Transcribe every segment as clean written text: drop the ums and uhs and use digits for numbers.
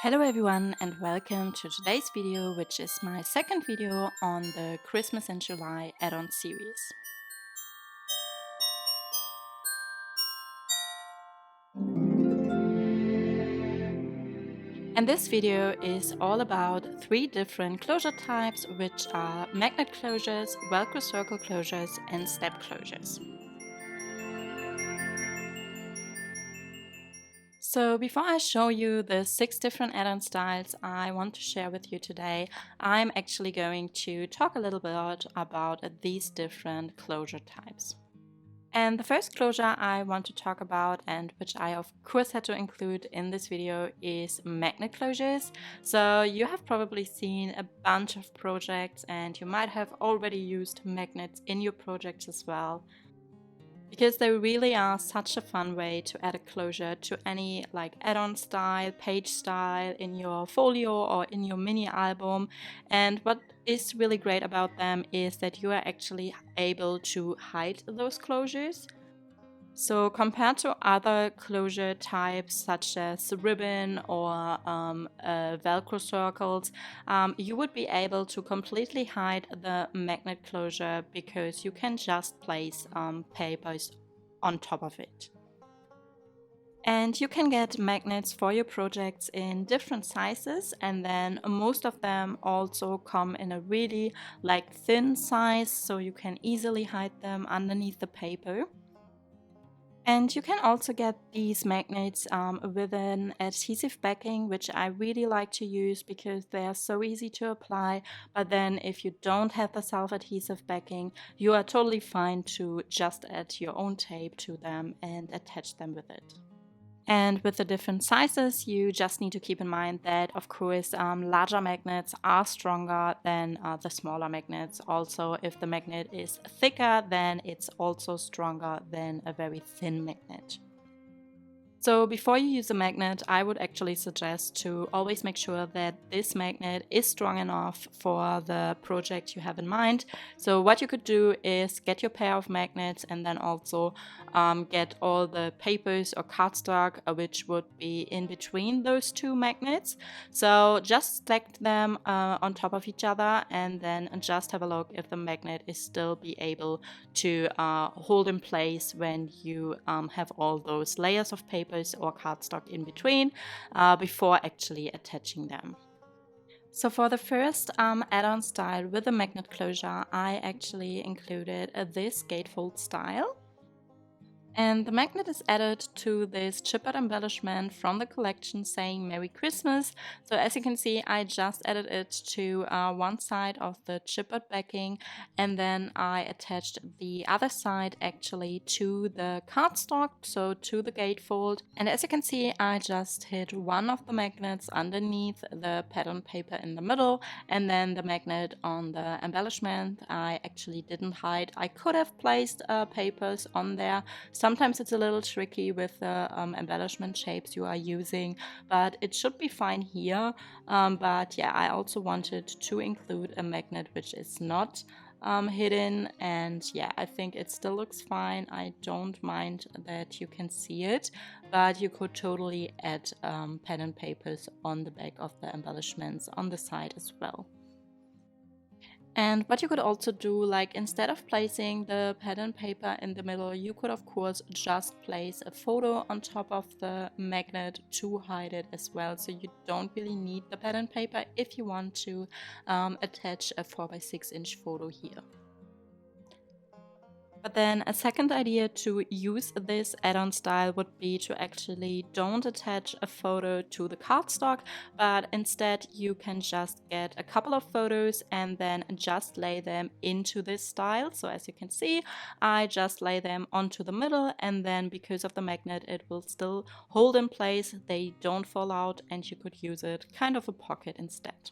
Hello everyone and welcome to today's video, which is my second video on the Christmas in July add-on series. And this video is all about 3 different closure types, which are magnet closures, Velcro circle closures and step closures. So before I show you the 6 different add-on styles I want to share with you today, I'm actually going to talk a little bit about these different closure types. And the first closure I want to talk about, and which I of course had to include in this video, is magnet closures. So you have probably seen a bunch of projects and you might have already used magnets in your projects as well, because they really are such a fun way to add a closure to any add-on style, page style in your folio or in your mini album. And what is really great about them is that you are actually able to hide those closures. So compared to other closure types such as ribbon or Velcro circles, you would be able to completely hide the magnet closure because you can just place papers on top of it. And you can get magnets for your projects in different sizes, and then most of them also come in a really thin size, so you can easily hide them underneath the paper. And you can also get these magnets with an adhesive backing, which I really like to use because they are so easy to apply. But then if you don't have the self-adhesive backing, you are totally fine to just add your own tape to them and attach them with it. And with the different sizes, you just need to keep in mind that, of course, larger magnets are stronger than the smaller magnets. Also, if the magnet is thicker, then it's also stronger than a very thin magnet. So before you use a magnet, I would actually suggest to always make sure that this magnet is strong enough for the project you have in mind. So what you could do is get your pair of magnets and then also get all the papers or cardstock which would be in between those two magnets. So just stack them on top of each other and then just have a look if the magnet is still be able to hold in place when you have all those layers of papers or cardstock in between before actually attaching them. So for the first add-on style with a magnet closure, I actually included this gatefold style. And the magnet is added to this chipboard embellishment from the collection saying Merry Christmas. So as you can see, I just added it to one side of the chipboard backing, and then I attached the other side actually to the cardstock, so to the gatefold. And as you can see, I just hid one of the magnets underneath the pattern paper in the middle, and then the magnet on the embellishment I actually didn't hide. I could have placed papers on there. Sometimes it's a little tricky with the embellishment shapes you are using, but it should be fine here. But yeah, I also wanted to include a magnet which is not hidden, and yeah, I think it still looks fine. I don't mind that you can see it, but you could totally add pattern papers on the back of the embellishments on the side as well. And what you could also do, instead of placing the pattern paper in the middle, you could of course just place a photo on top of the magnet to hide it as well. So you don't really need the pattern paper if you want to attach a 4x6 photo here. But then a second idea to use this add-on style would be to actually don't attach a photo to the cardstock, but instead you can just get a couple of photos and then just lay them into this style. So as you can see, I just lay them onto the middle, and then because of the magnet it will still hold in place, they don't fall out, and you could use it kind of a pocket instead.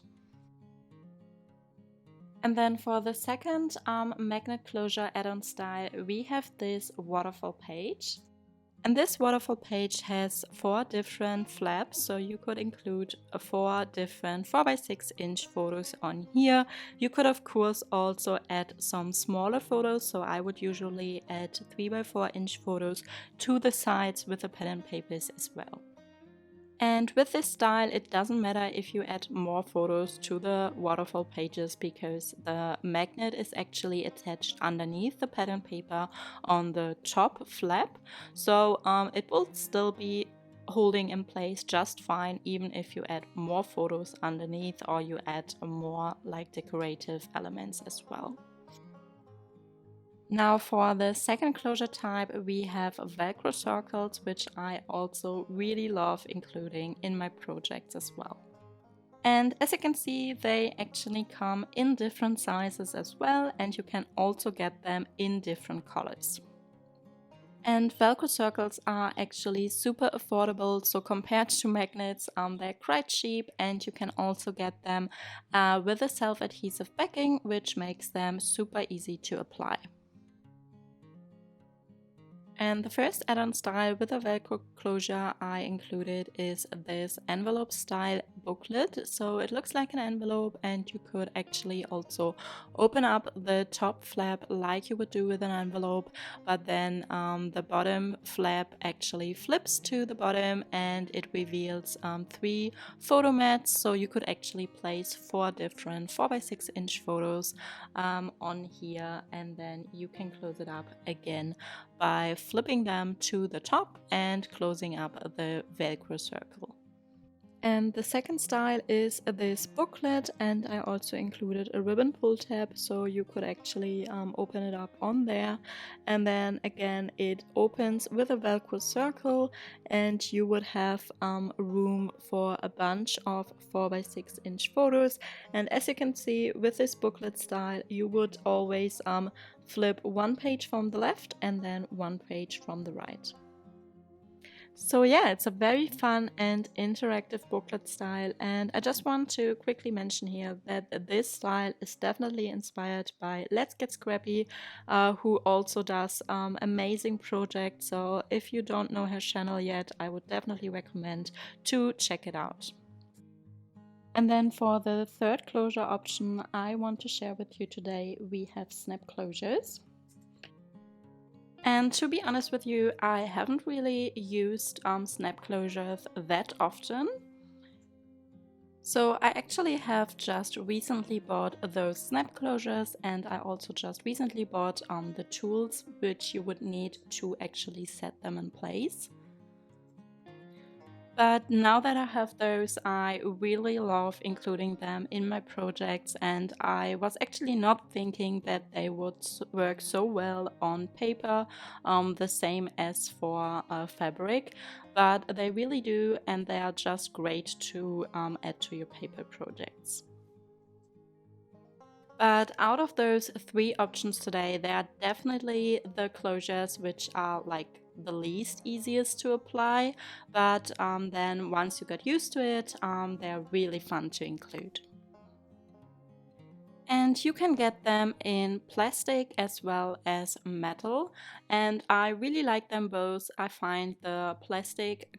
And then for the second magnet closure add-on style, we have this waterfall page. And this waterfall page has 4 different flaps, so you could include 4 different 4x6 photos on here. You could of course also add some smaller photos, so I would usually add 3x4 photos to the sides with the pattern papers as well. And with this style, it doesn't matter if you add more photos to the waterfall pages because the magnet is actually attached underneath the pattern paper on the top flap. So it will still be holding in place just fine even if you add more photos underneath or you add more like decorative elements as well. Now for the second closure type, we have Velcro circles, which I also really love including in my projects as well. And as you can see, they actually come in different sizes as well, and you can also get them in different colors. And Velcro circles are actually super affordable, so compared to magnets, they're quite cheap, and you can also get them with a self-adhesive backing, which makes them super easy to apply. And the first add-on style with a Velcro closure I included is this envelope style booklet. So it looks like an envelope, and you could actually also open up the top flap like you would do with an envelope, but then the bottom flap actually flips to the bottom and it reveals 3 photo mats. So you could actually place 4 different 4x6-inch photos on here, and then you can close it up again by flipping them to the top and closing up the Velcro circle. And the second style is this booklet, and I also included a ribbon pull tab so you could actually open it up on there, and then again it opens with a Velcro circle and you would have room for a bunch of 4x6-inch photos. And as you can see with this booklet style, you would always flip one page from the left and then one page from the right. So yeah, it's a very fun and interactive booklet style, and I just want to quickly mention here that this style is definitely inspired by Let's Get Scrappy, who also does amazing projects. So if you don't know her channel yet, I would definitely recommend to check it out. And then for the third closure option I want to share with you today, we have snap closures. And to be honest with you, I haven't really used snap closures that often. So I actually have just recently bought those snap closures, and I also just recently bought the tools which you would need to actually set them in place. But now that I have those, I really love including them in my projects, and I was actually not thinking that they would work so well on paper, the same as for fabric, but they really do, and they are just great to add to your paper projects. But out of those 3 options today, they are definitely the closures which are like the least easiest to apply, but then once you get used to it, they're really fun to include. And you can get them in plastic as well as metal, and I really like them both. I find the plastic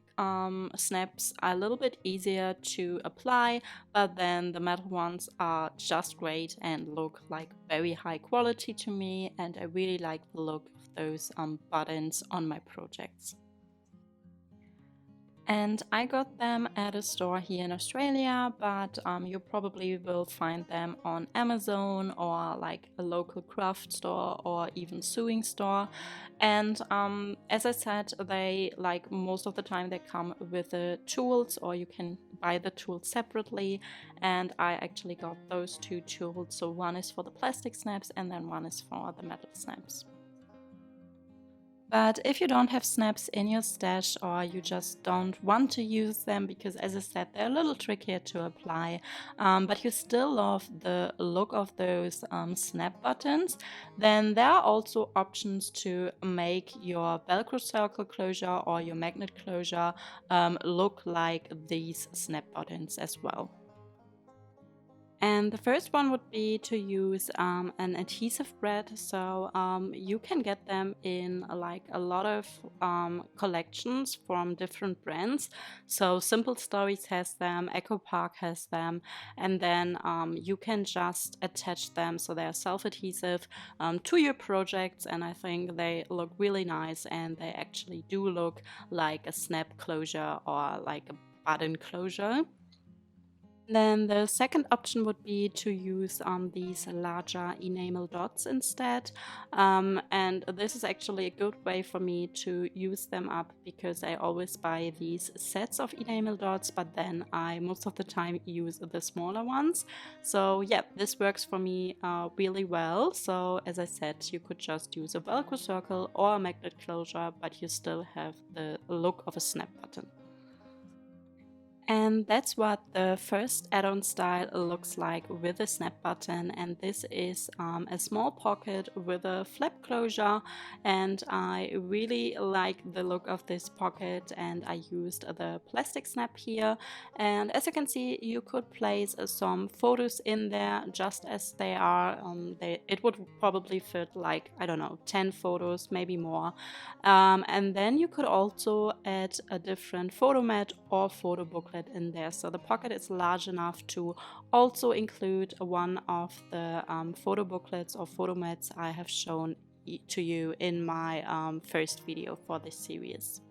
snaps are a little bit easier to apply, but then the metal ones are just great and look like very high quality to me, and I really like the look of those buttons on my projects. And I got them at a store here in Australia, but you probably will find them on Amazon or like a local craft store or even sewing store. And as I said, they like most of the time they come with the tools, or you can buy the tools separately. And I actually got those 2 tools. So one is for the plastic snaps and then one is for the metal snaps. But if you don't have snaps in your stash, or you just don't want to use them because, as I said, they're a little trickier to apply, but you still love the look of those snap buttons, then there are also options to make your Velcro circle closure or your magnet closure look like these snap buttons as well. And the first one would be to use an adhesive brad. So you can get them in like a lot of collections from different brands. So Simple Stories has them, Echo Park has them, and then you can just attach them so they're self-adhesive to your projects. And I think they look really nice, and they actually do look like a snap closure or like a button closure. Then the second option would be to use these larger enamel dots instead. And this is actually a good way for me to use them up because I always buy these sets of enamel dots, but then I most of the time use the smaller ones. So yeah, this works for me really well. So as I said, you could just use a Velcro circle or a magnet closure, but you still have the look of a snap button. And that's what the first add-on style looks like with a snap button. And this is a small pocket with a flap closure. And I really like the look of this pocket, and I used the plastic snap here. And as you can see, you could place some photos in there just as they are. It would probably fit like, I don't know, 10 photos, maybe more. And then you could also add a different photo mat or photo booklet in there. So the pocket is large enough to also include one of the photo booklets or photo mats I have shown to you in my first video for this series.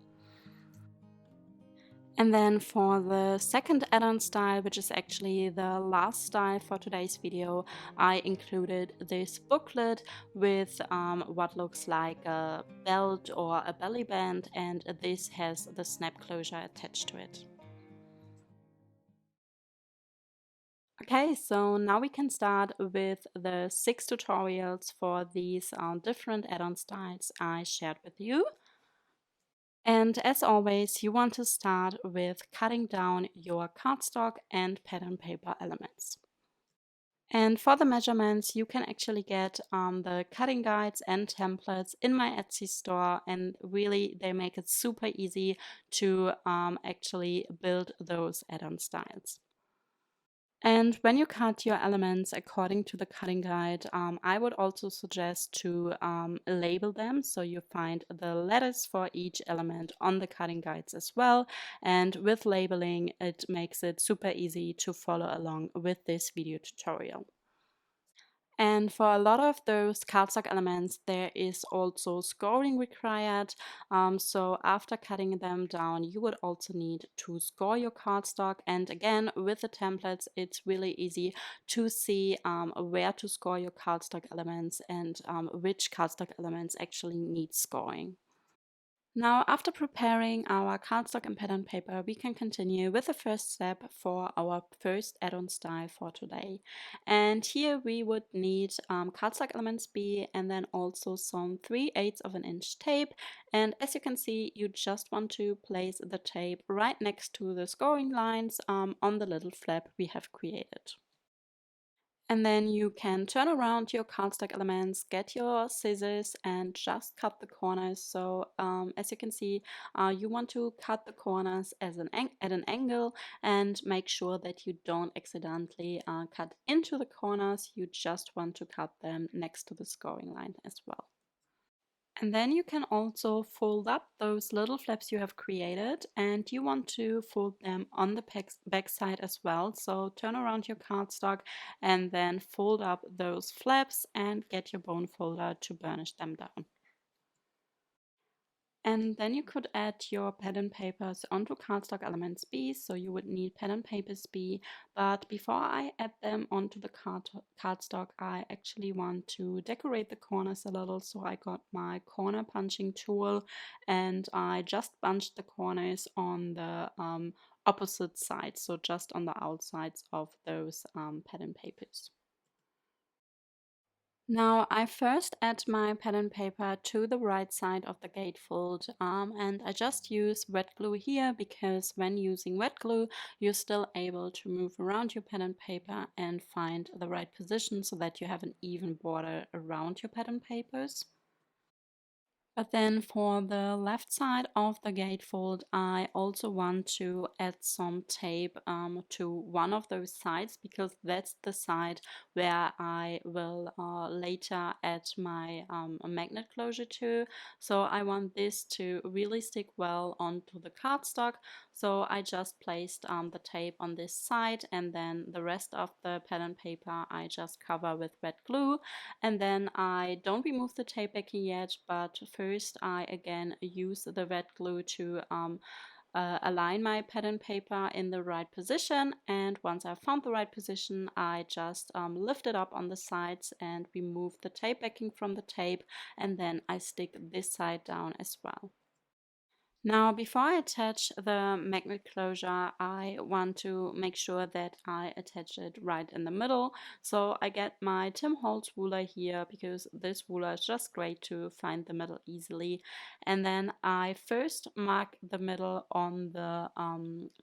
And then for the second add-on style, which is actually the last style for today's video, I included this booklet with what looks like a belt or a belly band, and this has the snap closure attached to it. Okay, so now we can start with the 6 tutorials for these different add-on styles I shared with you. And as always, you want to start with cutting down your cardstock and pattern paper elements. And for the measurements, you can actually get the cutting guides and templates in my Etsy store, and really they make it super easy to actually build those add-on styles. And when you cut your elements according to the cutting guide, I would also suggest to label them, so you find the letters for each element on the cutting guides as well. And with labeling, it makes it super easy to follow along with this video tutorial. And for a lot of those cardstock elements, there is also scoring required. So after cutting them down, you would also need to score your cardstock. And again, with the templates, it's really easy to see where to score your cardstock elements and which cardstock elements actually need scoring. Now, after preparing our cardstock and pattern paper, we can continue with the first step for our first add-on style for today. And here we would need cardstock elements B and then also some 3/8 of an inch tape. And as you can see, you just want to place the tape right next to the scoring lines on the little flap we have created. And then you can turn around your cardstock elements, get your scissors and just cut the corners. So as you can see, you want to cut the corners at an angle and make sure that you don't accidentally cut into the corners. You just want to cut them next to the scoring line as well. And then you can also fold up those little flaps you have created, and you want to fold them on the back side as well. So turn around your cardstock and then fold up those flaps and get your bone folder to burnish them down. And then you could add your pattern papers onto cardstock elements B, so you would need pattern papers B. But before I add them onto the cardstock, I actually want to decorate the corners a little. So I got my corner punching tool and I just punched the corners on the opposite side, so just on the outsides of those pattern papers. Now I first add my pattern paper to the right side of the gatefold and I just use wet glue here because when using wet glue you're still able to move around your pattern paper and find the right position so that you have an even border around your pattern papers. But then for the left side of the gatefold, I also want to add some tape to one of those sides because that's the side where I will later add my magnet closure to. So I want this to really stick well onto the cardstock. So I just placed the tape on this side and then the rest of the pattern paper I just cover with wet glue. And then I don't remove the tape backing yet, but first I again use the wet glue to align my pattern paper in the right position, and once I've found the right position, I just lift it up on the sides and remove the tape backing from the tape, and then I stick this side down as well. Now, before I attach the magnet closure, I want to make sure that I attach it right in the middle. So I get my Tim Holtz ruler here because this ruler is just great to find the middle easily. And then I first mark the middle on the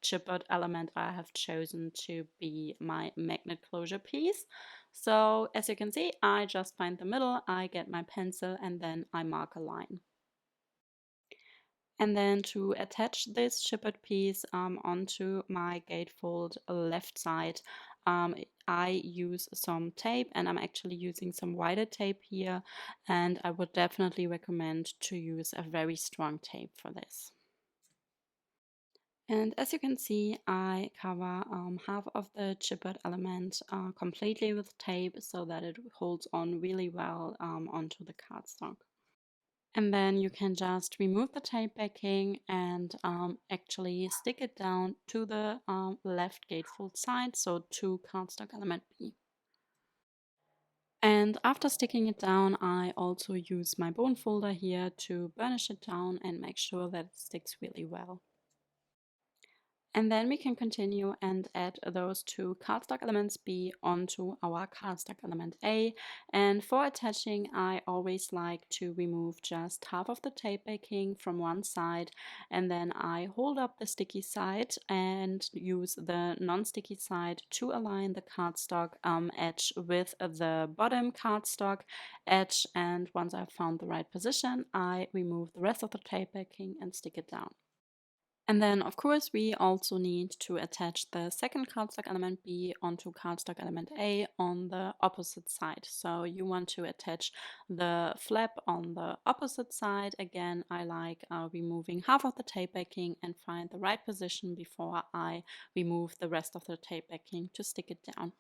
chipboard element I have chosen to be my magnet closure piece. So as you can see, I just find the middle, I get my pencil, and then I mark a line. And then to attach this chipboard piece onto my gatefold left side, I use some tape, and I'm actually using some wider tape here, and I would definitely recommend to use a very strong tape for this. And as you can see, I cover half of the chipboard element completely with tape so that it holds on really well onto the cardstock. And then you can just remove the tape backing and actually stick it down to the left gatefold side, so to cardstock element B. And after sticking it down, I also use my bone folder here to burnish it down and make sure that it sticks really well. And then we can continue and add those two cardstock elements B onto our cardstock element A. And for attaching, I always like to remove just half of the tape backing from one side, and then I hold up the sticky side and use the non-sticky side to align the cardstock edge with the bottom cardstock edge. And once I've found the right position, I remove the rest of the tape backing and stick it down. And then, of course, we also need to attach the second cardstock element B onto cardstock element A on the opposite side. So you want to attach the flap on the opposite side. Again, I like removing half of the tape backing and find the right position before I remove the rest of the tape backing to stick it down.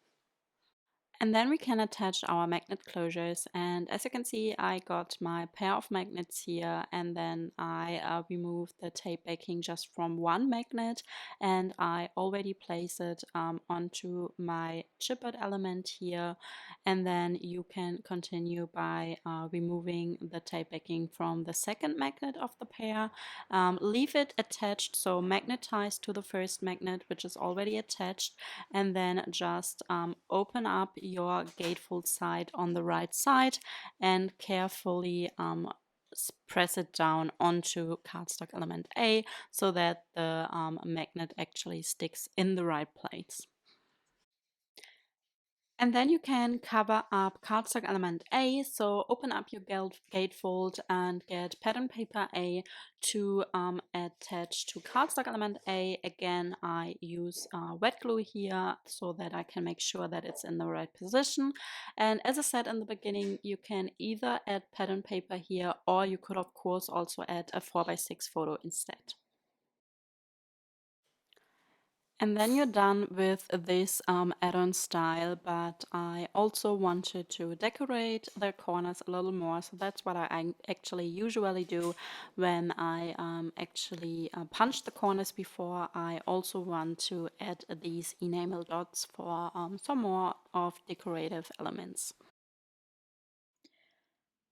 And then we can attach our magnet closures, and as you can see, I got my pair of magnets here, and then I removed the tape backing just from one magnet, and I already place it onto my chipboard element here. And then you can continue by removing the tape backing from the second magnet of the pair. Leave it attached, so magnetized to the first magnet, which is already attached, and then just open up your gatefold side on the right side and carefully press it down onto cardstock element A so that the magnet actually sticks in the right place. And then you can cover up cardstock element A, so open up your gatefold and get pattern paper A to attach to cardstock element A. Again, I use wet glue here so that I can make sure that it's in the right position. And as I said in the beginning, you can either add pattern paper here, or you could of course also add a 4x6 photo instead. And then you're done with this add-on style, but I also wanted to decorate the corners a little more. So that's what I actually usually do when I actually punch the corners before. I also want to add these enamel dots for some more of decorative elements.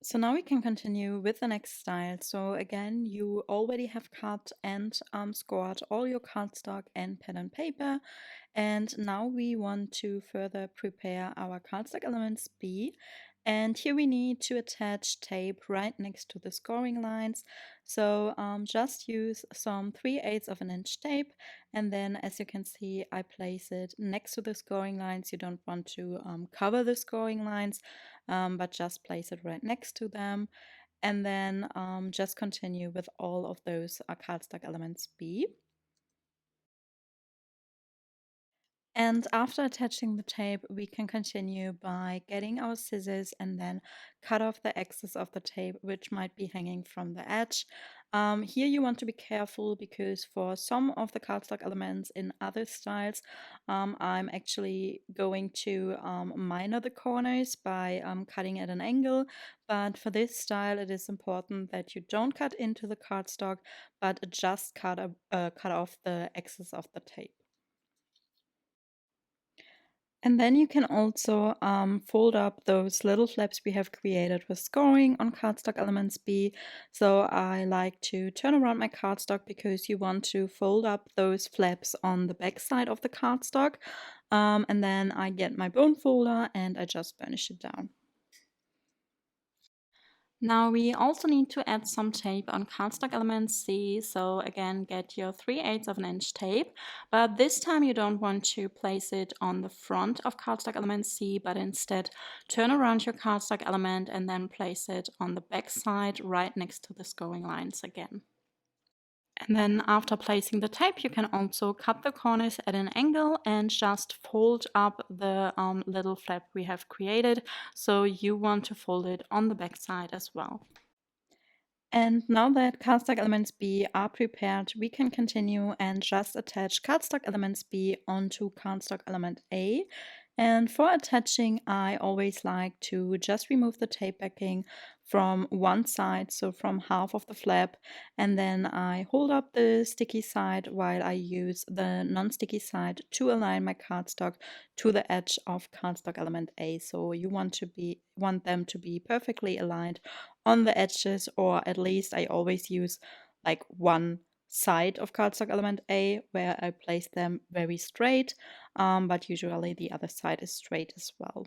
So now we can continue with the next style. So again, you already have cut and scored all your cardstock and pattern paper. And now we want to further prepare our cardstock elements B. And here we need to attach tape right next to the scoring lines. So just use some 3/8 of an inch tape. And then as you can see, I place it next to the scoring lines. You don't want to cover the scoring lines, but just place it right next to them. And then just continue with all of those cardstock elements B. And after attaching the tape, we can continue by getting our scissors and then cut off the excess of the tape, which might be hanging from the edge. Here you want to be careful because for some of the cardstock elements in other styles, I'm actually going to minor the corners by cutting at an angle. But for this style, it is important that you don't cut into the cardstock, but just cut off the excess of the tape. And then you can also fold up those little flaps we have created with scoring on cardstock elements B. So I like to turn around my cardstock because you want to fold up those flaps on the back side of the cardstock. And then I get my bone folder and I just burnish it down. Now we also need to add some tape on cardstock element C, so again get your 3/8 of an inch tape, but this time you don't want to place it on the front of cardstock element C, but instead turn around your cardstock element and then place it on the back side right next to the scoring lines again. And then after placing the tape, you can also cut the corners at an angle and just fold up the little flap we have created. So you want to fold it on the back side as well. And now that cardstock elements B are prepared, we can continue and just attach cardstock elements B onto cardstock element A. And for attaching, I always like to just remove the tape backing from one side, so from half of the flap, and then I hold up the sticky side while I use the non-sticky side to align my cardstock to the edge of cardstock element A. So you want them to be perfectly aligned on the edges, or at least I always use like one side of cardstock element A where I place them very straight, but usually the other side is straight as well.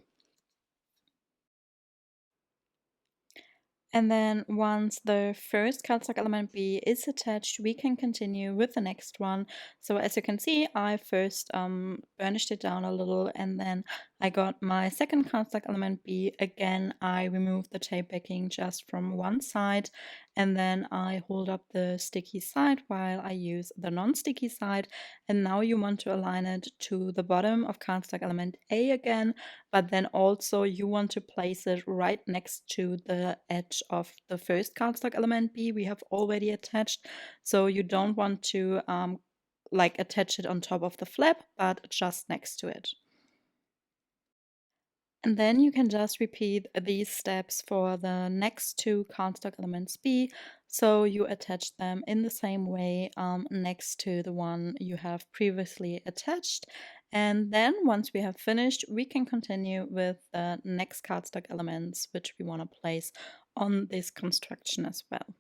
And then once the first cardstock element B is attached, we can continue with the next one. So as you can see, I first burnished it down a little, and then I got my second cardstock element B. Again, I removed the tape backing just from one side, and then I hold up the sticky side while I use the non-sticky side. And now you want to align it to the bottom of cardstock element A again, but then also you want to place it right next to the edge of the first cardstock element B we have already attached. So you don't want to like attach it on top of the flap, but just next to it. And then you can just repeat these steps for the next two cardstock elements B. So you attach them in the same way next to the one you have previously attached. And then once we have finished, we can continue with the next cardstock elements which we want to place on this construction as well.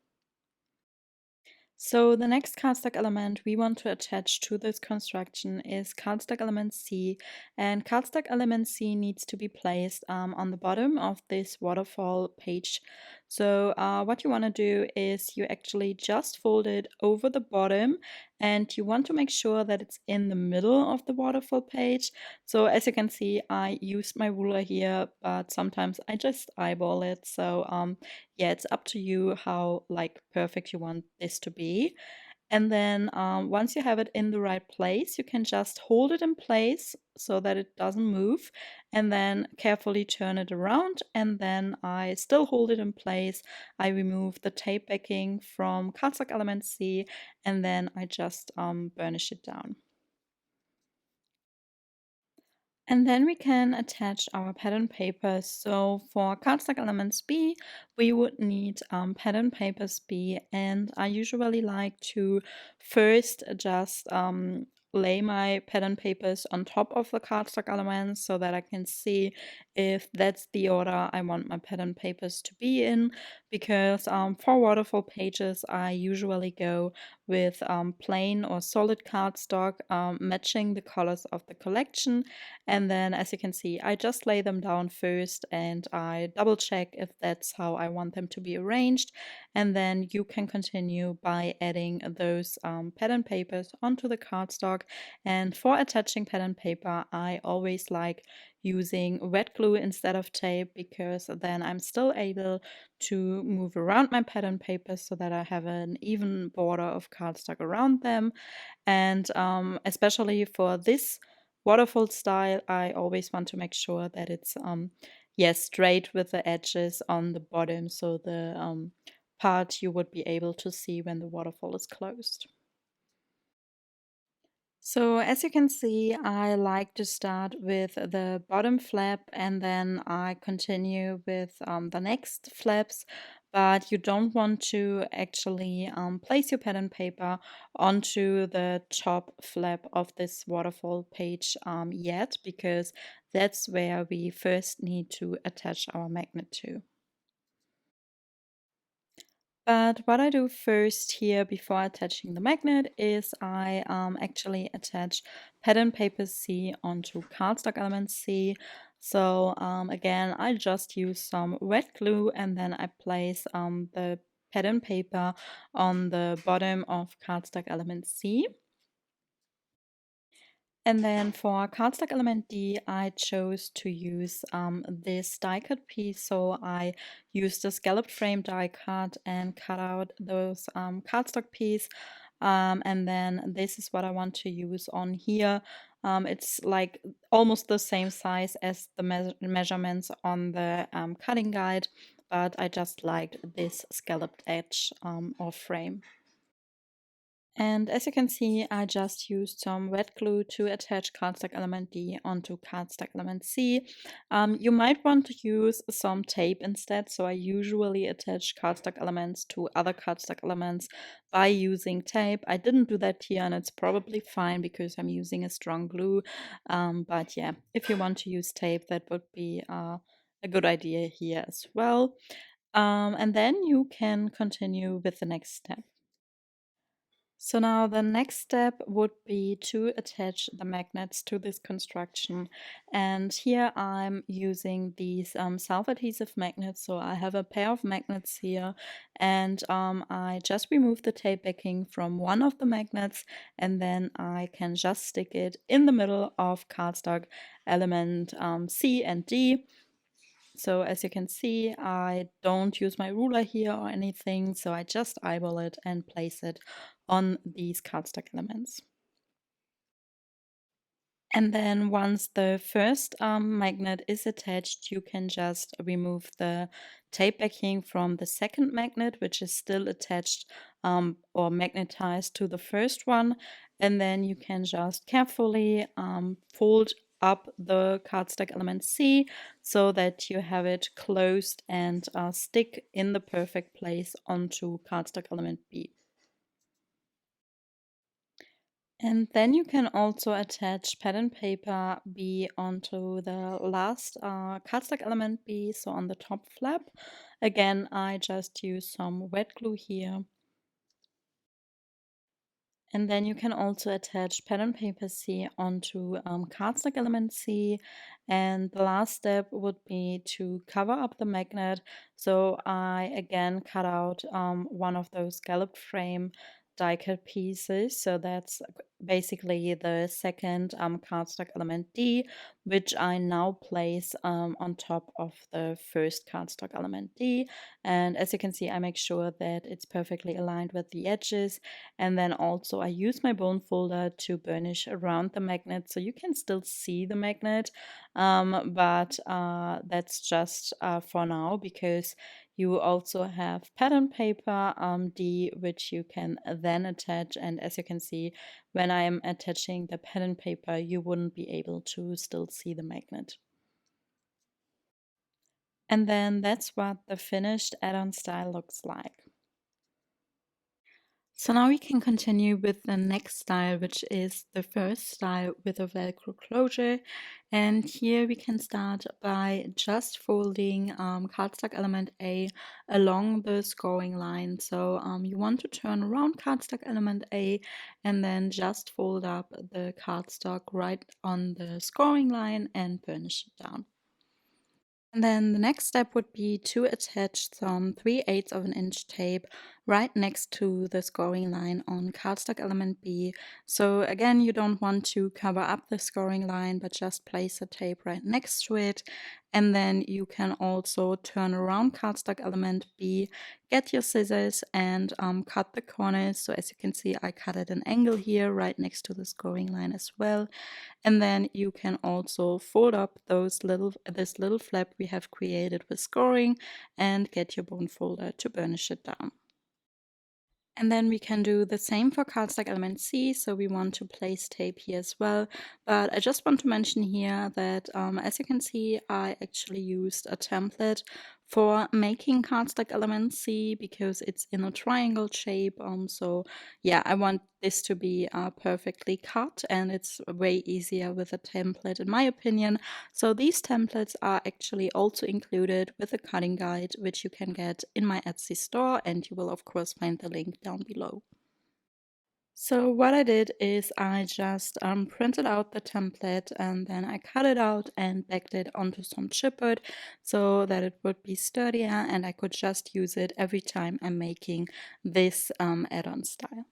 So the next cardstock element we want to attach to this construction is cardstock element C, and cardstock element C needs to be placed on the bottom of this waterfall page. So what you want to do is you actually just fold it over the bottom, and you want to make sure that it's in the middle of the waterfall page. So as you can see, I used my ruler here, but sometimes I just eyeball it. So yeah, it's up to you how like perfect you want this to be. And then once you have it in the right place, you can just hold it in place so that it doesn't move, and then carefully turn it around. And then I still hold it in place. I remove the tape backing from cardstock element C, and then I just burnish it down. And then we can attach our pattern papers. So for cardstock elements B, we would need pattern papers B, and I usually like to first just lay my pattern papers on top of the cardstock elements so that I can see if that's the order I want my pattern papers to be in, because for waterfall pages I usually go with plain or solid cardstock matching the colors of the collection. And then as you can see, I just lay them down first and I double check if that's how I want them to be arranged. And then you can continue by adding those pattern papers onto the cardstock. And for attaching pattern paper, I always like using wet glue instead of tape, because then I'm still able to move around my pattern papers so that I have an even border of cardstock around them. And especially for this waterfall style, I always want to make sure that it's straight with the edges on the bottom, so the part you would be able to see when the waterfall is closed. So as you can see, I like to start with the bottom flap and then I continue with the next flaps, but you don't want to actually place your pattern paper onto the top flap of this waterfall page yet, because that's where we first need to attach our magnet to. But what I do first here before attaching the magnet is I actually attach pattern paper C onto cardstock element C. So again, I just use some wet glue and then I place the pattern paper on the bottom of cardstock element C. And then for cardstock element D, I chose to use this die cut piece. So I used a scalloped frame die cut and cut out those cardstock piece. And then this is what I want to use on here. It's like almost the same size as the measurements on the cutting guide, but I just liked this scalloped edge or frame. And as you can see, I just used some wet glue to attach cardstock element D onto cardstock element C. You might want to use some tape instead, so I usually attach cardstock elements to other cardstock elements by using tape. I didn't do that here and it's probably fine because I'm using a strong glue. But yeah, if you want to use tape, that would be a good idea here as well. And then you can continue with the next step. So now the next step would be to attach the magnets to this construction. And here I'm using these self-adhesive magnets. So I have a pair of magnets here and I just remove the tape backing from one of the magnets and then I can just stick it in the middle of cardstock element C and D. So as you can see, I don't use my ruler here or anything, so I just eyeball it and place it on these cardstock elements. And then once the first magnet is attached, you can just remove the tape backing from the second magnet, which is still attached or magnetized to the first one. And then you can just carefully fold up the cardstock element C so that you have it closed and stick in the perfect place onto cardstock element B. And then you can also attach pattern paper B onto the last cardstock element B, so on the top flap. Again, I just use some wet glue here. And then you can also attach pattern paper C onto cardstock element C. And the last step would be to cover up the magnet. So I again cut out one of those scalloped frame die cut pieces. So that's basically the second cardstock element D, which I now place on top of the first cardstock element D. And as you can see, I make sure that it's perfectly aligned with the edges. And then also I use my bone folder to burnish around the magnet so you can still see the magnet. But that's just for now because you also have pattern paper D, which you can then attach. And as you can see, when I am attaching the pattern paper, you wouldn't be able to still see the magnet. And then that's what the finished add-on style looks like. So now we can continue with the next style, which is the first style with a Velcro closure. And here we can start by just folding cardstock element A along the scoring line. So you want to turn around cardstock element A and then just fold up the cardstock right on the scoring line and burnish it down. And then the next step would be to attach some 3/8 of an inch tape right next to the scoring line on cardstock element B. So again, you don't want to cover up the scoring line, but just place the tape right next to it. And then you can also turn around cardstock element B, get your scissors and cut the corners. So as you can see, I cut at an angle here right next to the scoring line as well. And then you can also fold up this little flap we have created with scoring and get your bone folder to burnish it down. And then we can do the same for cardstock element C. So we want to place tape here as well. But I just want to mention here that as you can see, I actually used a template for making cardstock element C because it's in a triangle shape. So yeah, I want this to be perfectly cut, and it's way easier with a template in my opinion. So these templates are actually also included with a cutting guide, which you can get in my Etsy store, and you will of course find the link down below. So what I did is I just printed out the template and then I cut it out and backed it onto some chipboard so that it would be sturdier and I could just use it every time I'm making this add-on style.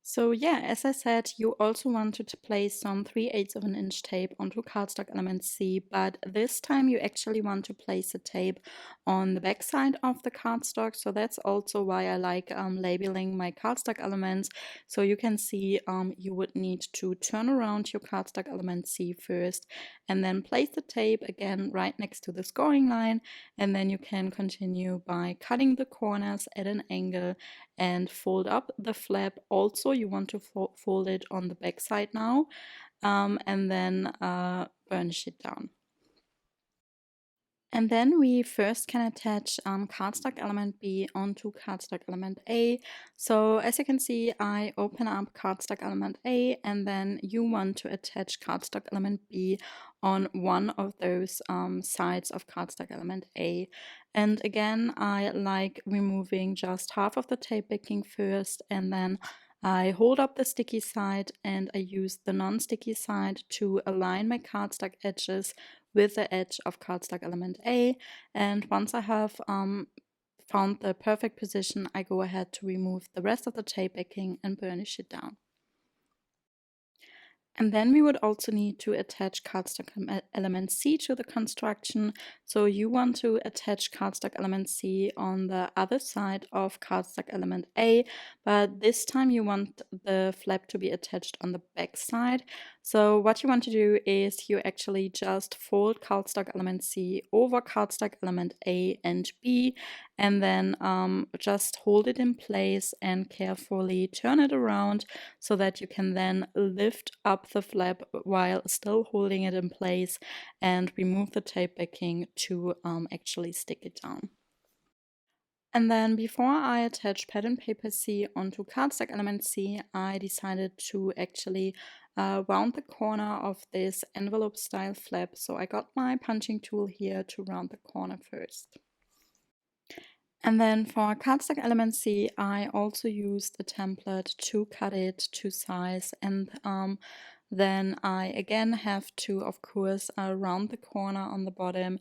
So yeah, as I said, you also wanted to place some 3/8 of an inch tape onto cardstock element C, but this time you actually want to place the tape on the back side of the cardstock. So that's also why I like labeling my cardstock elements. So you can see you would need to turn around your cardstock element C first and then place the tape again right next to the scoring line. And then you can continue by cutting the corners at an angle and fold up the flap. Also, you want to fold it on the back side now, and then burnish it down. And then we first can attach cardstock element B onto cardstock element A. So as you can see, I open up cardstock element A and then you want to attach cardstock element B on one of those sides of cardstock element A. And again, I like removing just half of the tape backing first, and then I hold up the sticky side and I use the non-sticky side to align my cardstock edges with the edge of cardstock element A. And once I have found the perfect position, I go ahead to remove the rest of the tape backing and burnish it down. And then we would also need to attach cardstock element C to the construction. So you want to attach cardstock element C on the other side of cardstock element A, but this time you want the flap to be attached on the back side. So what you want to do is you actually just fold cardstock element C over cardstock element A and B, and then just hold it in place and carefully turn it around so that you can then lift up the flap while still holding it in place and remove the tape backing to actually stick it down. And then before I attach pattern paper C onto cardstock element C, I decided to actually round the corner of this envelope style flap. So I got my punching tool here to round the corner first. And then for cardstock element C, I also used a template to cut it to size, and then I again have to, of course, round the corner on the bottom,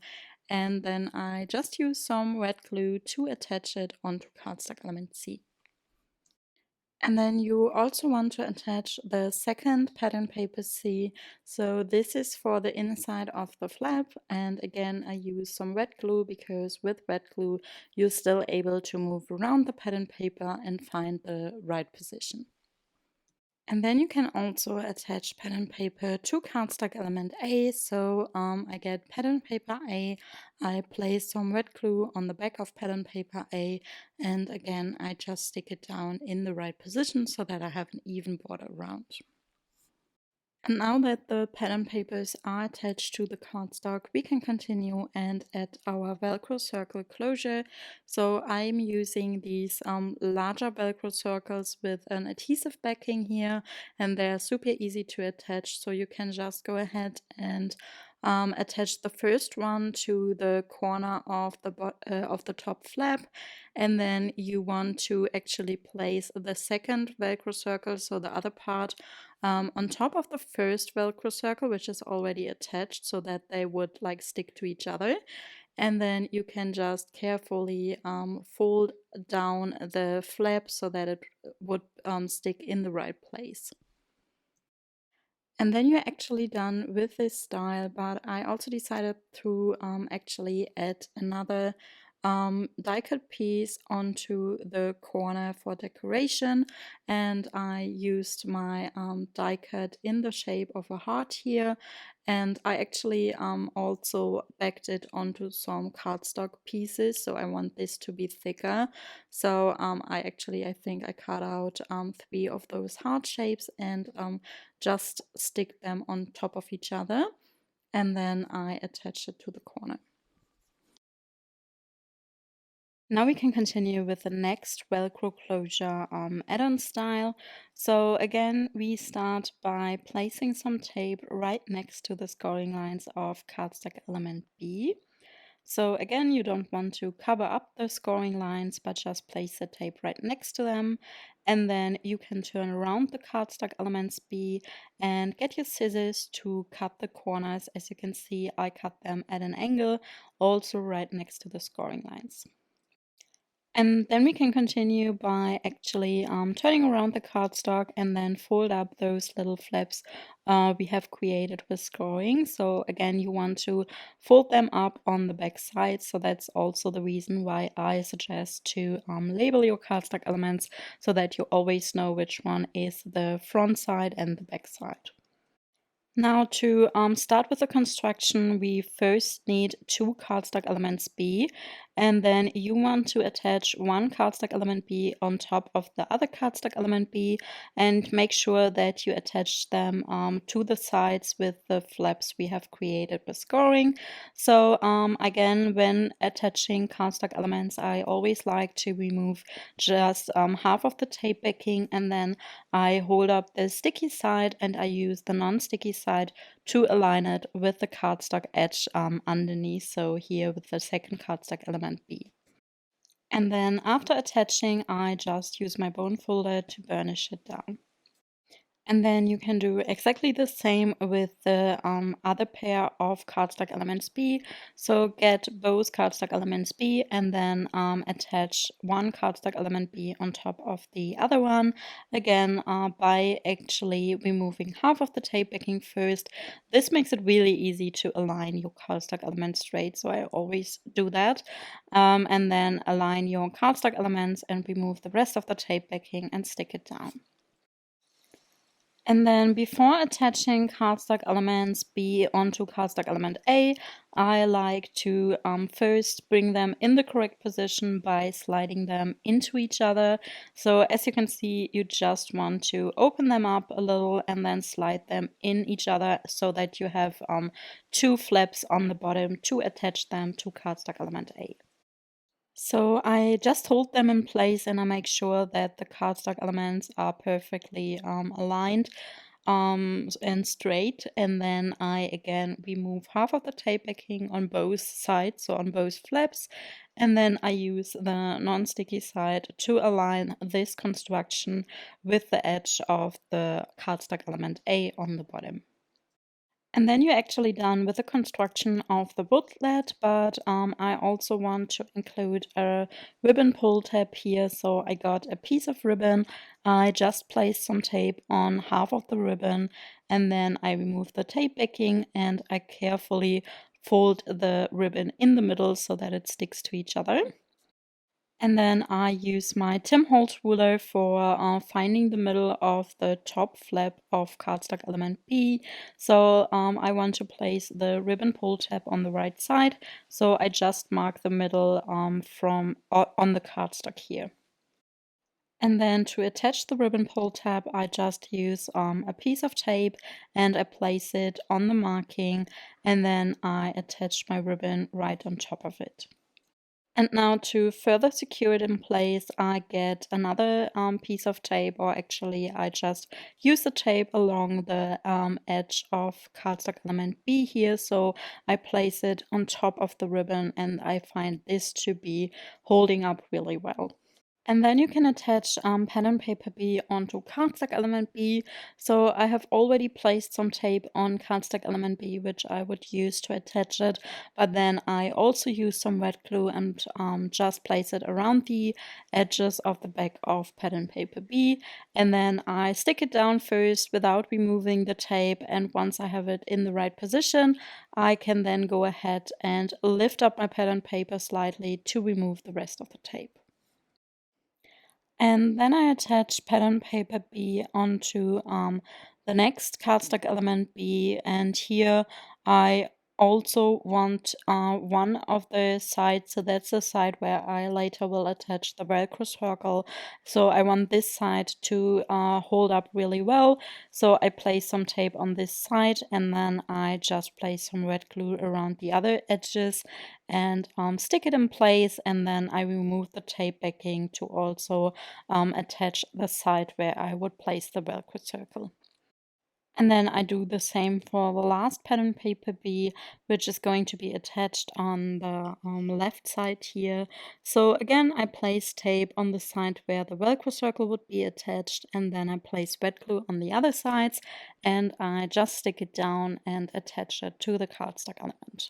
and then I just use some red glue to attach it onto cardstock element C. And then you also want to attach the second pattern paper C. So this is for the inside of the flap. And again, I use some red glue because with red glue, you're still able to move around the pattern paper and find the right position. And then you can also attach pattern paper to cardstock element A. So I get pattern paper A, I place some red glue on the back of pattern paper A, and again I just stick it down in the right position so that I have an even border around. And now that the pattern papers are attached to the cardstock, we can continue and add our Velcro circle closure. So I'm using these larger Velcro circles with an adhesive backing here, and they're super easy to attach. So you can just go ahead and attach the first one to the corner of the top flap, and then you want to actually place the second Velcro circle, so the other part, on top of the first Velcro circle, which is already attached, so that they would like stick to each other. And then you can just carefully fold down the flap so that it would stick in the right place. And then you're actually done with this style, but I also decided to actually add another die cut piece onto the corner for decoration, and I used my die cut in the shape of a heart here, and I actually also backed it onto some cardstock pieces, so I want this to be thicker. So I think I cut out 3 of those heart shapes and just stick them on top of each other, and then I attach it to the corner. Now we can continue with the next Velcro closure add-on style. So again, we start by placing some tape right next to the scoring lines of cardstock element B. So again, you don't want to cover up the scoring lines, but just place the tape right next to them. And then you can turn around the cardstock elements B and get your scissors to cut the corners. As you can see, I cut them at an angle, also right next to the scoring lines. And then we can continue by actually turning around the cardstock and then fold up those little flaps we have created with scoring. So again, you want to fold them up on the back side. So that's also the reason why I suggest to label your cardstock elements so that you always know which one is the front side and the back side. Now to start with the construction, we first need 2 cardstock elements B, and then you want to attach one cardstock element B on top of the other cardstock element B, and make sure that you attach them to the sides with the flaps we have created with scoring. So again, when attaching cardstock elements, I always like to remove just half of the tape backing, and then I hold up the sticky side and I use the non-sticky side to align it with the cardstock edge underneath, so here with the second cardstock element B. And then after attaching, I just use my bone folder to burnish it down. And then you can do exactly the same with the other pair of cardstock elements B. So get both cardstock elements B and then attach one cardstock element B on top of the other one. Again, by actually removing half of the tape backing first. This makes it really easy to align your cardstock elements straight. So I always do that. And then align your cardstock elements and remove the rest of the tape backing and stick it down. And then before attaching cardstock elements B onto cardstock element A, I like to first bring them in the correct position by sliding them into each other. So as you can see, you just want to open them up a little and then slide them in each other so that you have 2 flaps on the bottom to attach them to cardstock element A. So I just hold them in place and I make sure that the cardstock elements are perfectly aligned and straight. And then I again remove half of the tape backing on both sides, so on both flaps. And then I use the non-sticky side to align this construction with the edge of the cardstock element A on the bottom. And then you're actually done with the construction of the booklet, but I also want to include a ribbon pull tab here. So I got a piece of ribbon. I just placed some tape on half of the ribbon, and then I remove the tape backing and I carefully fold the ribbon in the middle so that it sticks to each other. And then I use my Tim Holtz ruler for finding the middle of the top flap of cardstock element B. So I want to place the ribbon pull tab on the right side. So I just mark the middle from on the cardstock here. And then to attach the ribbon pull tab, I just use a piece of tape and I place it on the marking, and then I attach my ribbon right on top of it. And now to further secure it in place, I get another piece of tape, or actually I just use the tape along the edge of cardstock element B here. So I place it on top of the ribbon and I find this to be holding up really well. And then you can attach pattern paper B onto cardstock element B. So I have already placed some tape on cardstock element B, which I would use to attach it. But then I also use some red glue and just place it around the edges of the back of pattern paper B. And then I stick it down first without removing the tape. And once I have it in the right position, I can then go ahead and lift up my pattern paper slightly to remove the rest of the tape. And then I attach pattern paper B onto the next cardstock element B, and here I also want one of the sides, so that's the side where I later will attach the Velcro circle. So I want this side to hold up really well. So I place some tape on this side, and then I just place some red glue around the other edges and stick it in place, and then I remove the tape backing to also attach the side where I would place the Velcro circle. And then I do the same for the last pattern paper B, which is going to be attached on the left side here. So again, I place tape on the side where the Velcro circle would be attached, and then I place wet glue on the other sides, and I just stick it down and attach it to the cardstock element.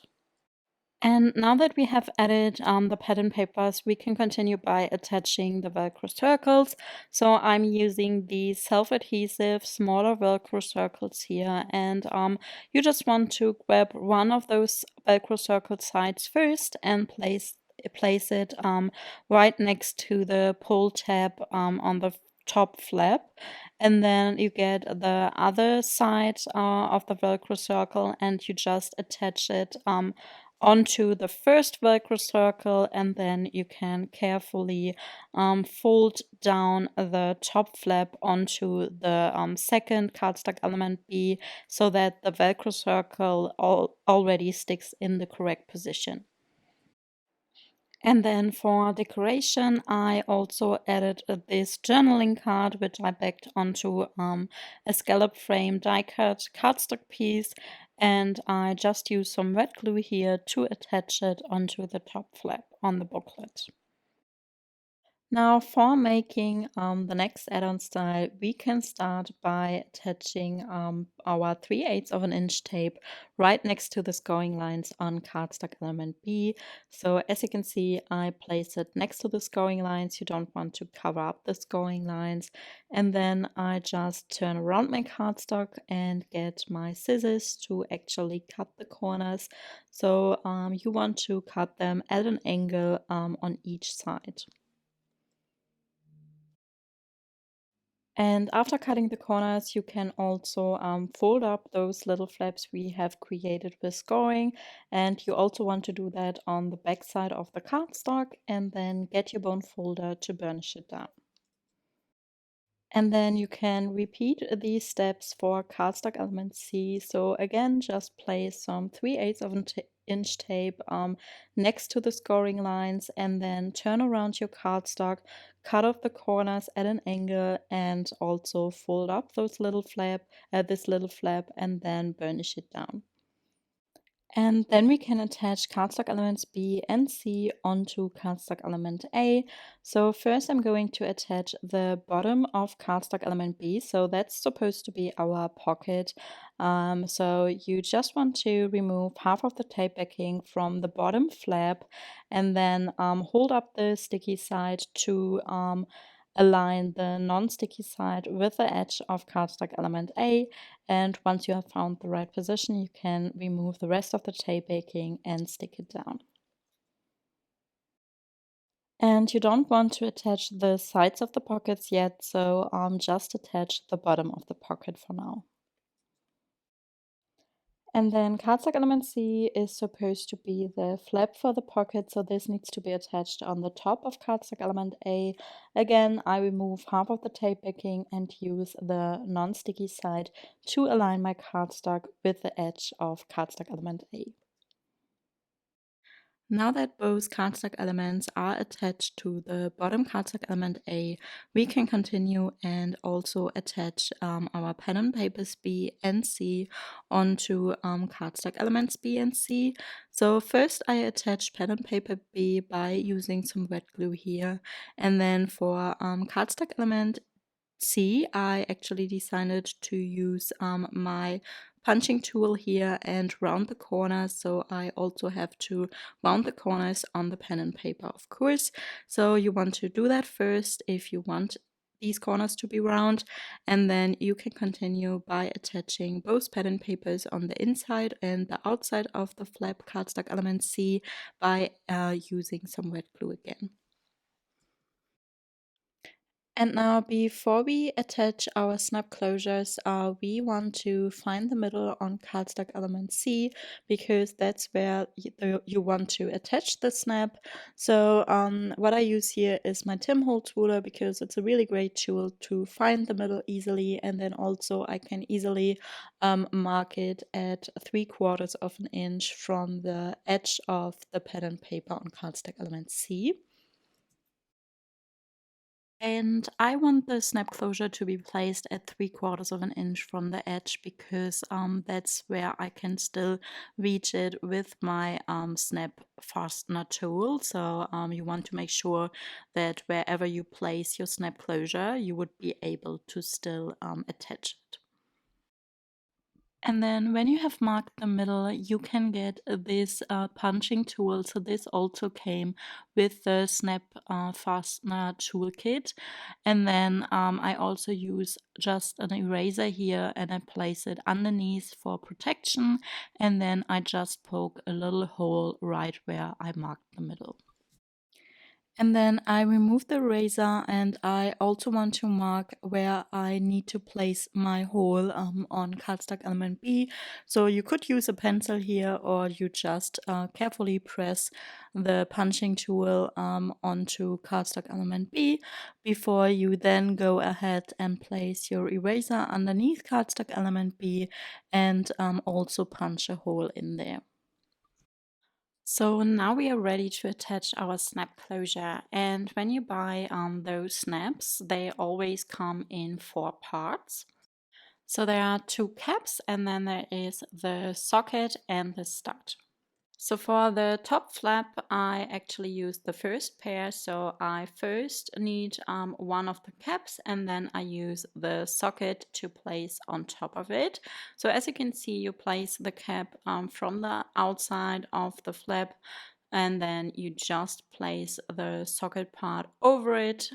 And now that we have added the pattern papers, we can continue by attaching the Velcro circles. So I'm using these self-adhesive smaller Velcro circles here, and you just want to grab one of those Velcro circle sides first and place it right next to the pull tab on the top flap, and then you get the other side of the Velcro circle and you just attach it onto the first Velcro circle, and then you can carefully fold down the top flap onto the second cardstock element B so that the Velcro circle already sticks in the correct position. And then for decoration, I also added this journaling card, which I backed onto a scallop frame die cut cardstock piece. And I just used some red glue here to attach it onto the top flap on the booklet. Now for making the next add-on style, we can start by attaching our 3/8 of an inch tape right next to the scoring lines on cardstock element B. So as you can see, I place it next to the scoring lines. You don't want to cover up the scoring lines. And then I just turn around my cardstock and get my scissors to actually cut the corners. So you want to cut them at an angle on each side. And after cutting the corners, you can also fold up those little flaps we have created with scoring. And you also want to do that on the back side of the cardstock, and then get your bone folder to burnish it down. And then you can repeat these steps for cardstock element C. So again, just place some 3/8 of an inch tape next to the scoring lines, and then turn around your cardstock, cut off the corners at an angle, and also fold up those little this little flap, and then burnish it down. And then we can attach cardstock elements B and C onto cardstock element A. So first I'm going to attach the bottom of cardstock element B. So that's supposed to be our pocket. So you just want to remove half of the tape backing from the bottom flap, and then hold up the sticky side to align the non-sticky side with the edge of cardstock element A. And once you have found the right position, you can remove the rest of the tape backing and stick it down. And you don't want to attach the sides of the pockets yet, so just attach the bottom of the pocket for now. And then cardstock element C is supposed to be the flap for the pocket, so this needs to be attached on the top of cardstock element A. Again, I remove half of the tape backing and use the non-sticky side to align my cardstock with the edge of cardstock element A. Now that both cardstock elements are attached to the bottom cardstock element A, we can continue and also attach our pen and papers B and C onto cardstock elements B and C. So first I attach pen and paper B by using some wet glue here, and then for cardstock element C, I actually decided to use my punching tool here and round the corners. So I also have to round the corners on the pen and paper, of course. So you want to do that first if you want these corners to be round, and then you can continue by attaching both pen and papers on the inside and the outside of the flap cardstock element C by using some wet glue again. And now before we attach our snap closures, we want to find the middle on cardstock element C, because that's where you want to attach the snap. So what I use here is my Tim Holtz ruler, because it's a really great tool to find the middle easily, and then also I can easily mark it at 3/4 of an inch from the edge of the pen and paper on cardstock element C. And I want the snap closure to be placed at 3/4 of an inch from the edge, because that's where I can still reach it with my snap fastener tool. So you want to make sure that wherever you place your snap closure, you would be able to still attach it. And then when you have marked the middle, you can get this punching tool. So this also came with the snap fastener toolkit. And then I also use just an eraser here, and I place it underneath for protection. And then I just poke a little hole right where I marked the middle. And then I remove the razor, and I also want to mark where I need to place my hole on cardstock element B. So you could use a pencil here, or you just carefully press the punching tool onto cardstock element B before you then go ahead and place your eraser underneath cardstock element B and also punch a hole in there. So now we are ready to attach our snap closure, and when you buy those snaps, they always come in 4 parts. So there are 2 caps, and then there is the socket and the stud. So for the top flap, I actually use the first pair. So I first need one of the caps, and then I use the socket to place on top of it. So as you can see, you place the cap from the outside of the flap, and then you just place the socket part over it.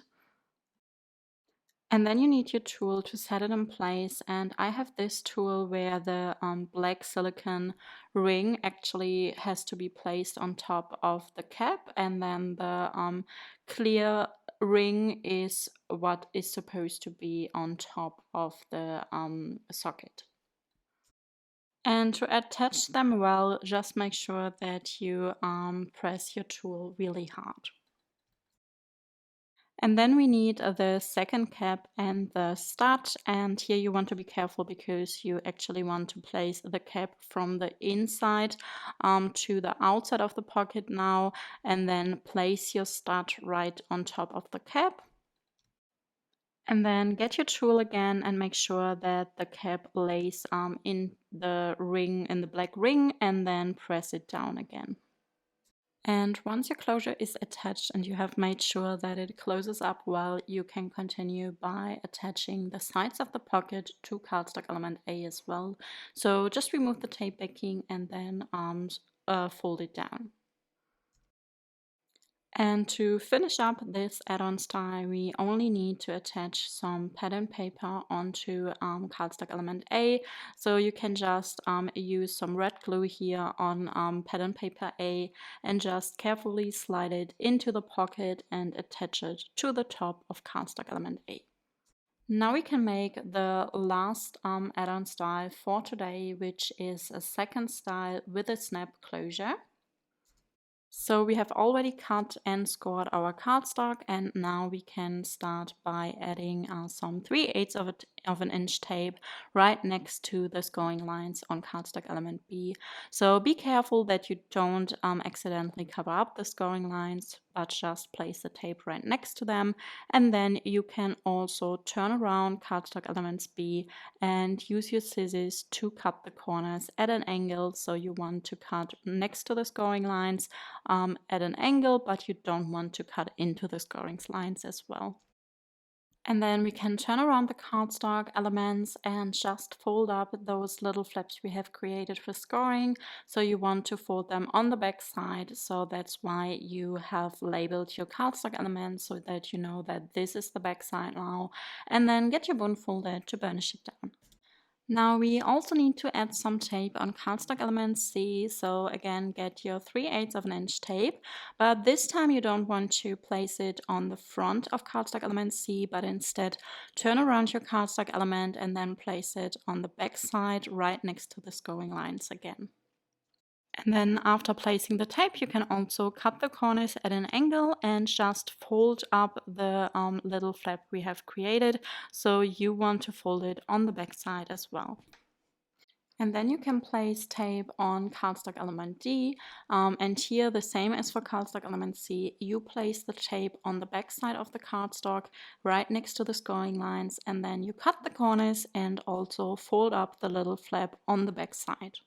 And then you need your tool to set it in place, and I have this tool where the black silicone ring actually has to be placed on top of the cap, and then the clear ring is what is supposed to be on top of the socket. And to attach them well, just make sure that you press your tool really hard. And then we need the second cap and the stud, and here you want to be careful because you actually want to place the cap from the inside to the outside of the pocket now, and then place your stud right on top of the cap. And then get your tool again and make sure that the cap lays in the ring, in the black ring, and then press it down again. And once your closure is attached and you have made sure that it closes up well, you can continue by attaching the sides of the pocket to cardstock element A as well. So just remove the tape backing and then fold it down. And to finish up this add-on style, we only need to attach some pattern paper onto cardstock element A. So you can just use some red glue here on pattern paper A and just carefully slide it into the pocket and attach it to the top of cardstock element A. Now we can make the last add-on style for today, which is a second style with a snap closure. So we have already cut and scored our cardstock, and now we can start by adding some 3/8 of an of an inch tape right next to the scoring lines on cardstock element B. So be careful that you don't accidentally cover up the scoring lines, but just place the tape right next to them. And then you can also turn around cardstock elements B and use your scissors to cut the corners at an angle. So you want to cut next to the scoring lines at an angle, but you don't want to cut into the scoring lines as well. And then we can turn around the cardstock elements and just fold up those little flaps we have created for scoring. So you want to fold them on the back side. So that's why you have labeled your cardstock elements so that you know that this is the back side now. And then get your bone folder to burnish it down. Now we also need to add some tape on cardstock element C, so again get your 3/8 of an inch tape, but this time you don't want to place it on the front of cardstock element C, but instead turn around your cardstock element and then place it on the back side right next to the scoring lines again. And then after placing the tape, you can also cut the corners at an angle and just fold up the little flap we have created. So you want to fold it on the back side as well. And then you can place tape on cardstock element D. And here, the same as for cardstock element C, you place the tape on the back side of the cardstock right next to the scoring lines. And then you cut the corners and also fold up the little flap on the back side.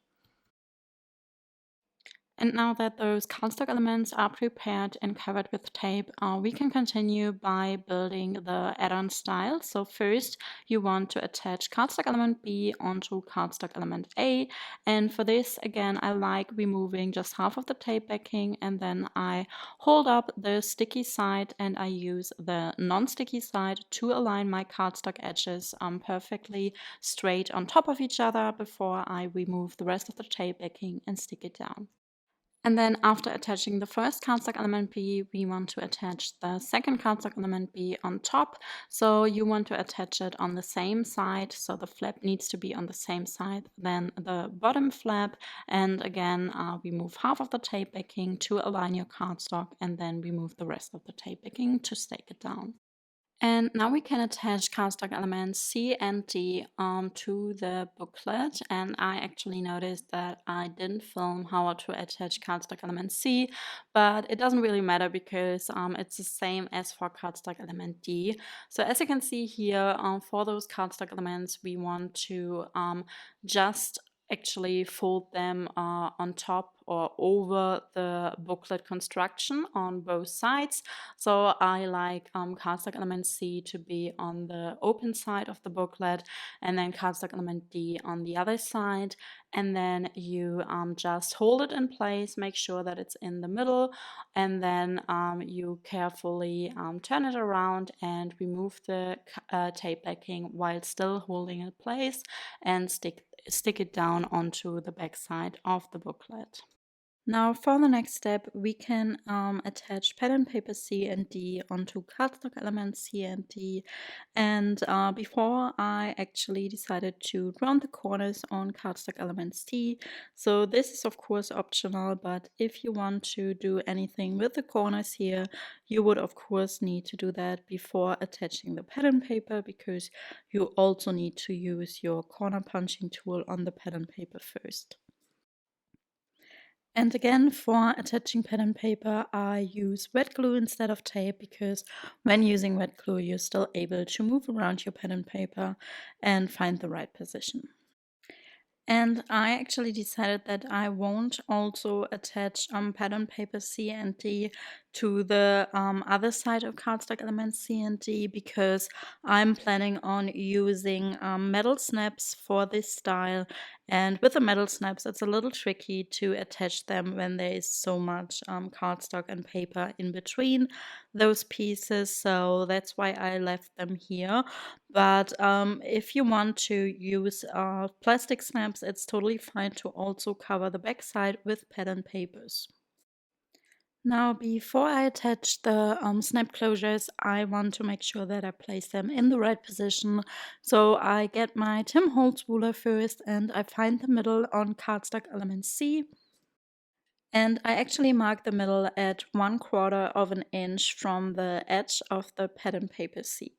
And now that those cardstock elements are prepared and covered with tape, we can continue by building the add-on style. So first, you want to attach cardstock element B onto cardstock element A. And for this, again, I like removing just half of the tape backing, and then I hold up the sticky side and I use the non-sticky side to align my cardstock edges perfectly straight on top of each other before I remove the rest of the tape backing and stick it down. And then after attaching the first cardstock element B, we want to attach the second cardstock element B on top. So you want to attach it on the same side. So the flap needs to be on the same side than the bottom flap. And again, remove half of the tape backing to align your cardstock and then remove the rest of the tape backing to stake it down. And now we can attach cardstock elements C and D to the booklet. And I actually noticed that I didn't film how to attach cardstock element C, but it doesn't really matter because it's the same as for cardstock element D. So as you can see here, for those cardstock elements, we want to just actually fold them on top or over the booklet construction on both sides. So I like cardstock element C to be on the open side of the booklet and then cardstock element D on the other side. And then you just hold it in place, make sure that it's in the middle, and then you carefully turn it around and remove the tape backing while still holding it in place and stick it down onto the back side of the booklet. Now for the next step, we can attach pattern paper C and D onto cardstock elements C and D. And before I actually decided to round the corners on cardstock elements C. So this is of course optional, but if you want to do anything with the corners here, you would of course need to do that before attaching the pattern paper, because you also need to use your corner punching tool on the pattern paper first. And again, for attaching pattern paper, I use wet glue instead of tape, because when using wet glue, you're still able to move around your pattern paper and find the right position. And I actually decided that I won't also attach pattern paper C and D to the other side of cardstock elements C and D, because I'm planning on using metal snaps for this style. And with the metal snaps, it's a little tricky to attach them when there is so much cardstock and paper in between those pieces. So that's why I left them here. But if you want to use plastic snaps, it's totally fine to also cover the backside with pattern papers. Now, before I attach the snap closures, I want to make sure that I place them in the right position. So I get my Tim Holtz ruler first and I find the middle on cardstock element C. And I actually mark the middle at 1/4 of an inch from the edge of the pattern paper C.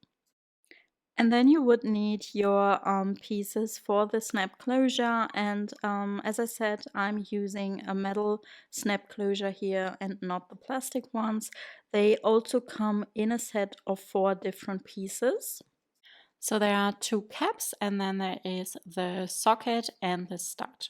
And then you would need your pieces for the snap closure. And as I said, I'm using a metal snap closure here and not the plastic ones. They also come in a set of 4 different pieces. So there are 2 caps, and then there is the socket and the stud.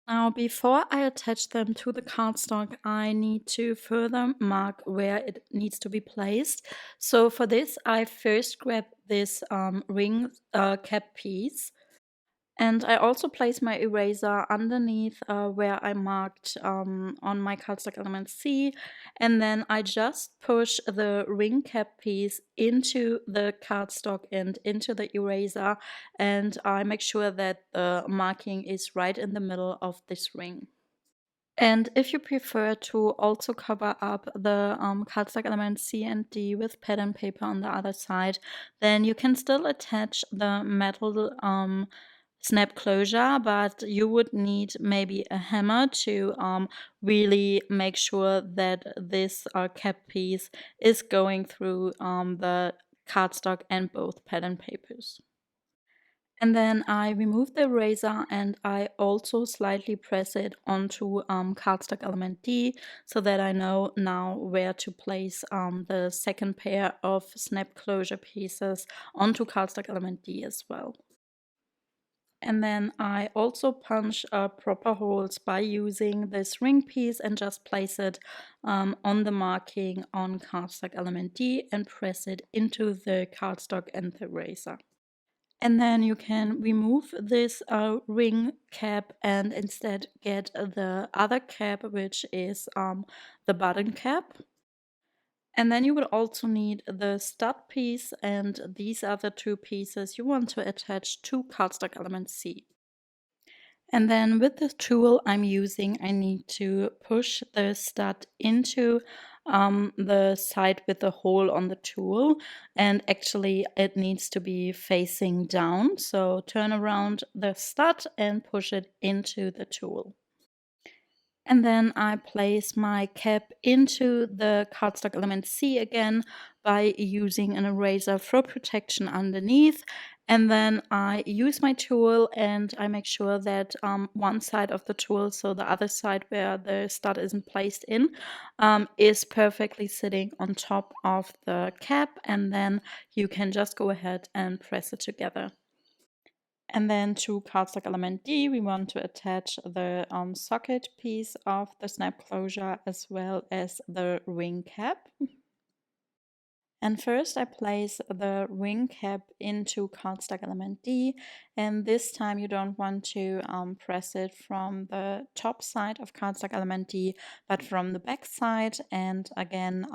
Now, before I attach them to the cardstock, I need to further mark where it needs to be placed. So for this, I first grab this ring cap piece. And I also place my eraser underneath where I marked on my cardstock element C. And then I just push the ring cap piece into the cardstock and into the eraser. And I make sure that the marking is right in the middle of this ring. And if you prefer to also cover up the cardstock element C and D with pattern paper on the other side, then you can still attach the metal snap closure, but you would need maybe a hammer to really make sure that this cap piece is going through the cardstock and both pattern papers. And then I remove the eraser and I also slightly press it onto cardstock element D so that I know now where to place the second pair of snap closure pieces onto cardstock element D as well. And then I also punch proper holes by using this ring piece and just place it on the marking on cardstock element D and press it into the cardstock and the eraser. And then you can remove this ring cap and instead get the other cap, which is the button cap. And then you will also need the stud piece, and these are the 2 pieces you want to attach to cardstock element C. And then with the tool I'm using, I need to push the stud into the side with the hole on the tool. And actually it needs to be facing down. So turn around the stud and push it into the tool. And then I place my cap into the cardstock element C again by using an eraser for protection underneath. And then I use my tool and I make sure that one side of the tool, so the other side where the stud isn't placed in, is perfectly sitting on top of the cap. And then you can just go ahead and press it together. And then to cardstock element D, we want to attach the socket piece of the snap closure as well as the ring cap. And first I place the ring cap into cardstock element D, and this time you don't want to press it from the top side of cardstock element D, but from the back side, and again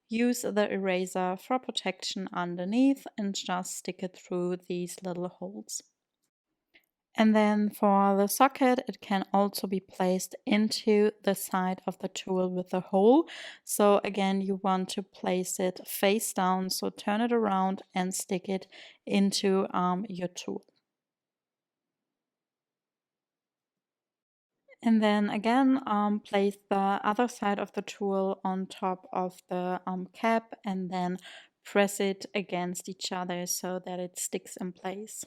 use the eraser for protection underneath and just stick it through these little holes. And then for the socket, it can also be placed into the side of the tool with a hole. So again, you want to place it face down, so turn it around and stick it into your tool. And then again, place the other side of the tool on top of the cap and then press it against each other so that it sticks in place.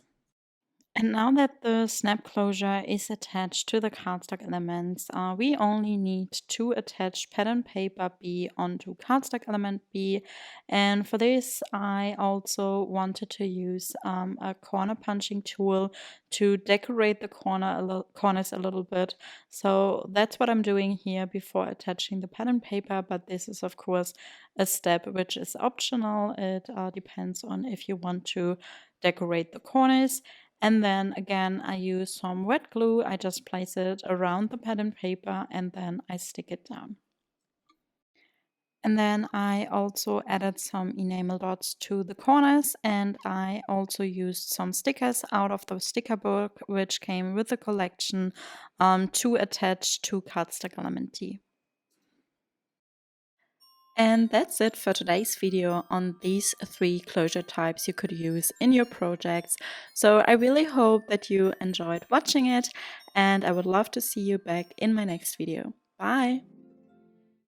And now that the snap closure is attached to the cardstock elements, we only need to attach pattern paper B onto cardstock element B. And for this, I also wanted to use a corner punching tool to decorate the corners a little bit. So that's what I'm doing here before attaching the pattern paper. But this is, of course, a step which is optional. It depends on if you want to decorate the corners. And then again, I use some wet glue. I just place it around the pattern paper and then I stick it down. And then I also added some enamel dots to the corners, and I also used some stickers out of the sticker book, which came with the collection, to attach to cardstock element D. And that's it for today's video on these 3 closure types you could use in your projects. So I really hope that you enjoyed watching it, and I would love to see you back in my next video. Bye!